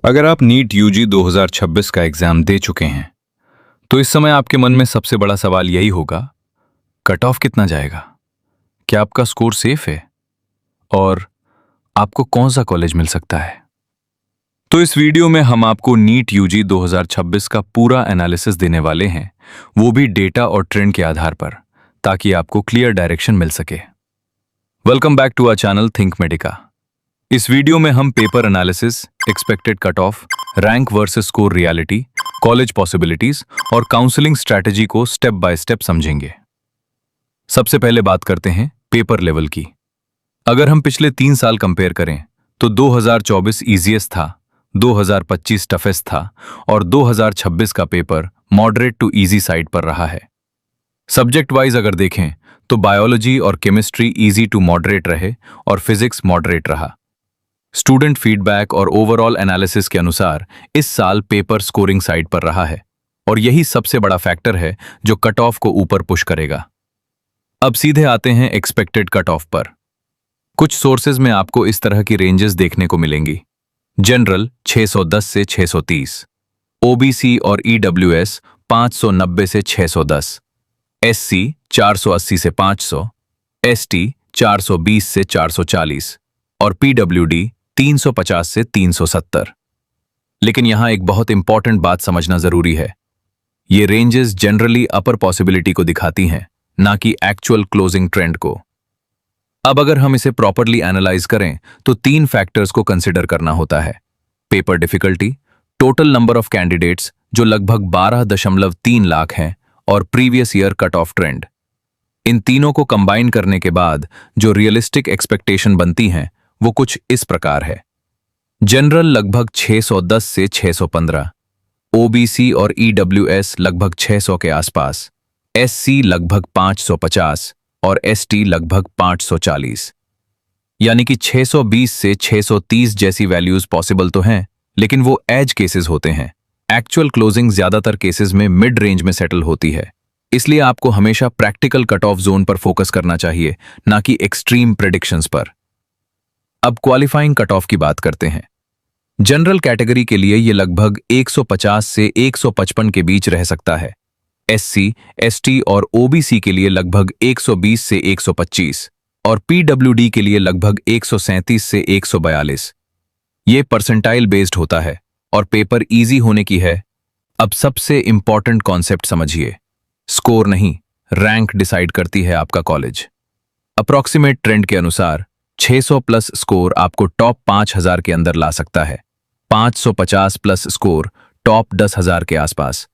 अगर आप NEET UG 2026 का एग्जाम दे चुके हैं तो इस समय आपके मन में सबसे बड़ा सवाल यही होगा, कट ऑफ कितना जाएगा? क्या आपका स्कोर सेफ है? और आपको कौन सा कॉलेज मिल सकता है? तो इस वीडियो में हम आपको नीट यूजी 2026 का पूरा एनालिसिस देने वाले हैं, वो भी डेटा और ट्रेंड के आधार पर, ताकि आपको क्लियर डायरेक्शन मिल सके। Welcome back to our channel Think Medica. इस वीडियो में हम paper analysis, expected cut off, rank versus score reality, college possibilities और काउंसलिंग स्ट्रैटेजी को स्टेप बाय स्टेप समझेंगे। सबसे पहले बात करते हैं पेपर लेवल की। अगर हम पिछले 3 साल कंपेयर करें तो 2024 इजीएस्ट था, 2025 टफेस्ट था और 2026 का paper moderate to easy side पर रहा है। सब्जेक्ट वाइज अगर देखें तो बायोलॉजी और केमिस्ट्री इजी टू मॉडरेट रहे और फिजिक्स मॉडरेट रहा। स्टूडेंट फीडबैक और ओवरऑल एनालिसिस के अनुसार इस साल पेपर स्कोरिंग साइड पर रहा है और यही सबसे बड़ा फैक्टर है जो कट ऑफ को ऊपर पुश करेगा। अब सीधे आते हैं एक्सपेक्टेड कट ऑफ पर। कुछ सोर्सेज में आपको इस तरह की रेंजेस देखने को मिलेंगी। जनरल 610 से 630, ओबीसी और ईडब्ल्यूएस 590 से 610, एससी 480 से 500, एसटी 420 से 440 और पीडब्ल्यूडी 350 से 370। लेकिन यहां एक बहुत इंपॉर्टेंट बात समझना जरूरी है। ये रेंजेस जनरली अपर पॉसिबिलिटी को दिखाती हैं, ना कि एक्चुअल क्लोजिंग ट्रेंड को। अब अगर हम इसे प्रॉपरली एनालाइज करें तो 3 फैक्टर्स को कंसिडर करना होता है। Paper difficulty, total number of candidates जो लगभग 12.3 लाख हैं और previous year cut off trend. इन तीनों को कंबाइन करने के बाद जो रियलिस्टिक एक्सपेक्टेशन बनती हैं वो कुछ इस प्रकार है। जनरल लगभग 610 से 615, ओबीसी और ईडब्ल्यूएस लगभग 600 के आसपास, एससी लगभग 550 और एसटी लगभग 540। यानी कि 620 से 630 जैसी वैल्यूज पॉसिबल तो हैं, लेकिन वो एज केसेस होते हैं। एक्चुअल क्लोजिंग ज्यादातर केसेस में मिड रेंज में सेटल होती है। इसलिए आपको हमेशा प्रैक्टिकल कट ऑफ जोन पर फोकस करना चाहिए, ना कि एक्सट्रीम प्रेडिक्शंस पर। अब क्वालिफाइंग कट ऑफ की बात करते हैं। जनरल कैटेगरी के लिए ये लगभग 150 से 155 के बीच रह सकता है। एससी, एसटी और ओबीसी के लिए लगभग 120 से 125 और पीडब्ल्यूडी के लिए लगभग 137 से 142। ये परसेंटाइल बेस्ड होता है और पेपर इजी होने की है। अब सबसे इंपॉर्टेंट कॉन्सेप्ट समझिए, स्कोर नहीं, रैंक डिसाइड करती है आपका कॉलेज। अप्रॉक्सीमेट ट्रेंड के अनुसार 600 प्लस स्कोर आपको टॉप 5000 के अंदर ला सकता है, 550 प्लस स्कोर टॉप 10,000 के आसपास,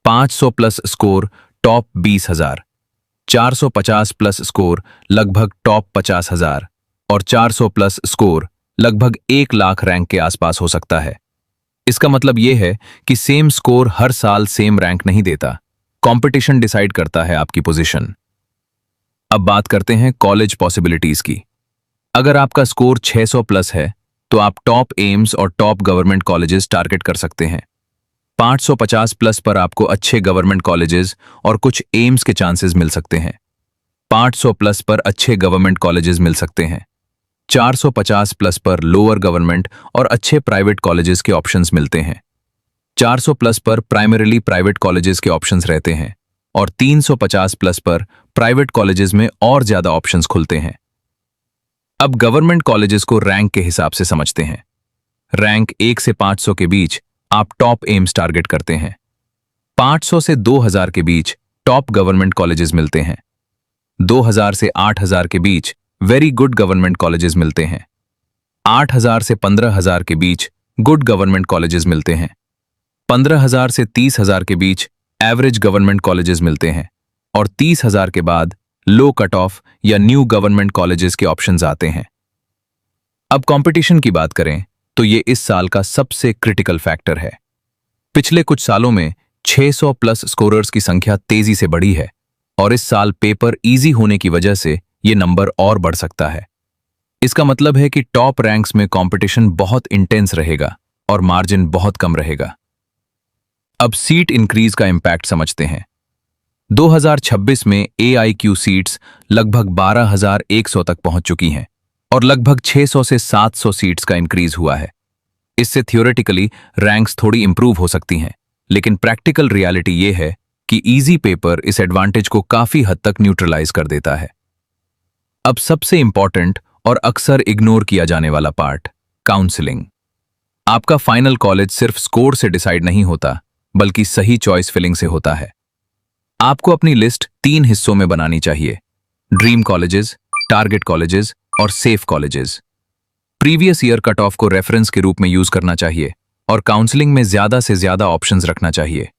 500 plus score top 20,000, 450 plus score लगभग टॉप 50,000 और 400 प्लस स्कोर लगभग 1 लाख रैंक के आसपास हो सकता है। इसका मतलब यह है कि सेम स्कोर हर साल सेम रैंक नहीं देता, कंपटीशन डिसाइड करता है आपकी पोजीशन। अब बात करते हैं कॉलेज पॉसिबिलिटीज की। अगर आपका स्कोर 600 प्लस है तो आप टॉप एम्स और टॉप गवर्नमेंट कॉलेजेस टारगेट कर सकते हैं। 550 प्लस पर आपको अच्छे गवर्नमेंट कॉलेजेस और कुछ एम्स के चांसेस मिल सकते हैं। 500 प्लस पर अच्छे गवर्नमेंट कॉलेजेस मिल सकते हैं। 450 प्लस पर लोअर गवर्नमेंट और अच्छे प्राइवेट कॉलेजेस के ऑप्शंस मिलते हैं। 400 प्लस पर प्राइमरीली प्राइवेट कॉलेजेस के ऑप्शंस रहते हैं और 350 प्लस पर प्राइवेट कॉलेजेस में और ज्यादा ऑप्शंस खुलते हैं। अब गवर्नमेंट कॉलेजेस को रैंक के हिसाब से समझते हैं। रैंक 1 से 500 के बीच आप टॉप एम्स टारगेट करते हैं। 500 से 2000 के बीच टॉप गवर्नमेंट कॉलेजेस मिलते हैं। 2000 से 8000 के बीच वेरी गुड गवर्नमेंट कॉलेजेस मिलते हैं। 8000 से 15000 के बीच गुड गवर्नमेंट कॉलेजेस मिलते हैं। 15000 से 30000 के बीच एवरेज गवर्नमेंट कॉलेजेस मिलते हैं और 30000 के बाद लो कट ऑफ या न्यू गवर्नमेंट कॉलेजेस के ऑप्शंस आते हैं। अब कंपटीशन की बात करें तो ये इस साल का सबसे क्रिटिकल फैक्टर है। पिछले कुछ सालों में 600 प्लस स्कोरर्स की संख्या तेजी से बढ़ी है और इस साल पेपर इजी होने की वजह से ये नंबर और बढ़ सकता है। इसका मतलब है कि टॉप रैंक्स में कंपटीशन बहुत इंटेंस रहेगा और मार्जिन बहुत कम रहेगा। अब सीट इंक्रीज का इंपैक्ट समझते हैं। 2026 में AIQ सीट्स लगभग 12,100 तक पहुंच चुकी हैं और लगभग 600 से 700 सीट्स का इंक्रीज हुआ है। इससे थियोरेटिकली रैंक्स थोड़ी इंप्रूव हो सकती हैं, लेकिन प्रैक्टिकल रियलिटी ये है कि इजी पेपर इस एडवांटेज को काफी हद तक न्यूट्रलाइज कर देता है। अब सबसे इंपॉर्टेंट और अक्सर इग्नोर किया जाने वाला पार्ट, काउंसलिंग। आपका फाइनल कॉलेज सिर्फ स्कोर से डिसाइड नहीं होता, बल्कि सही चॉइस फिलिंग से होता है। आपको अपनी लिस्ट 3 हिस्सों में बनानी चाहिए: ड्रीम कॉलेजेस, टारगेट कॉलेजेस और safe colleges. Previous year cut of को रेफरेंस के रूप में यूज करना चाहिए और काउंसलिंग में ज्यादा से ज्यादा ऑप्शंस रखना चाहिए।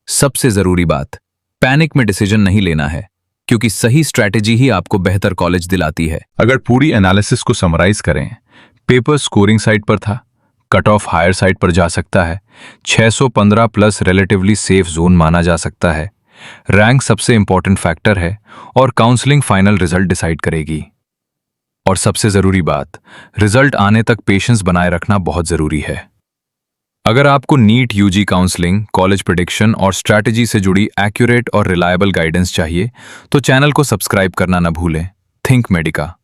सबसे जरूरी बात, पैनिक में डिसीजन नहीं लेना है, क्योंकि सही स्ट्रैटेजी ही आपको बेहतर कॉलेज दिलाती है। अगर पूरी एनालिसिस को समराइज करें, पेपर स्कोरिंग साइड पर था, कट ऑफ हायर साइड पर जा सकता है, 615 प्लस रिलेटिवली सेफ जोन माना जा सकता है, रैंक सबसे इंपॉर्टेंट फैक्टर है और काउंसलिंग फाइनल रिजल्ट डिसाइड करेगी। और सबसे जरूरी बात, रिजल्ट आने तक पेशेंस बनाए रखना बहुत जरूरी है। अगर आपको NEET UG counselling, college prediction और स्ट्रैटेजी से जुड़ी एक्यूरेट और रिलायबल गाइडेंस चाहिए, तो चैनल को सब्सक्राइब करना न भूलें। Think Medica.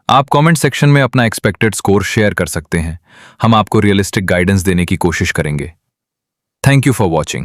आप कमेंट सेक्शन में अपना एक्सपेक्टेड स्कोर शेयर कर सकते हैं। हम आपको रियलिस्टिक गाइडेंस देने की कोशिश करेंगे। Thank you for watching.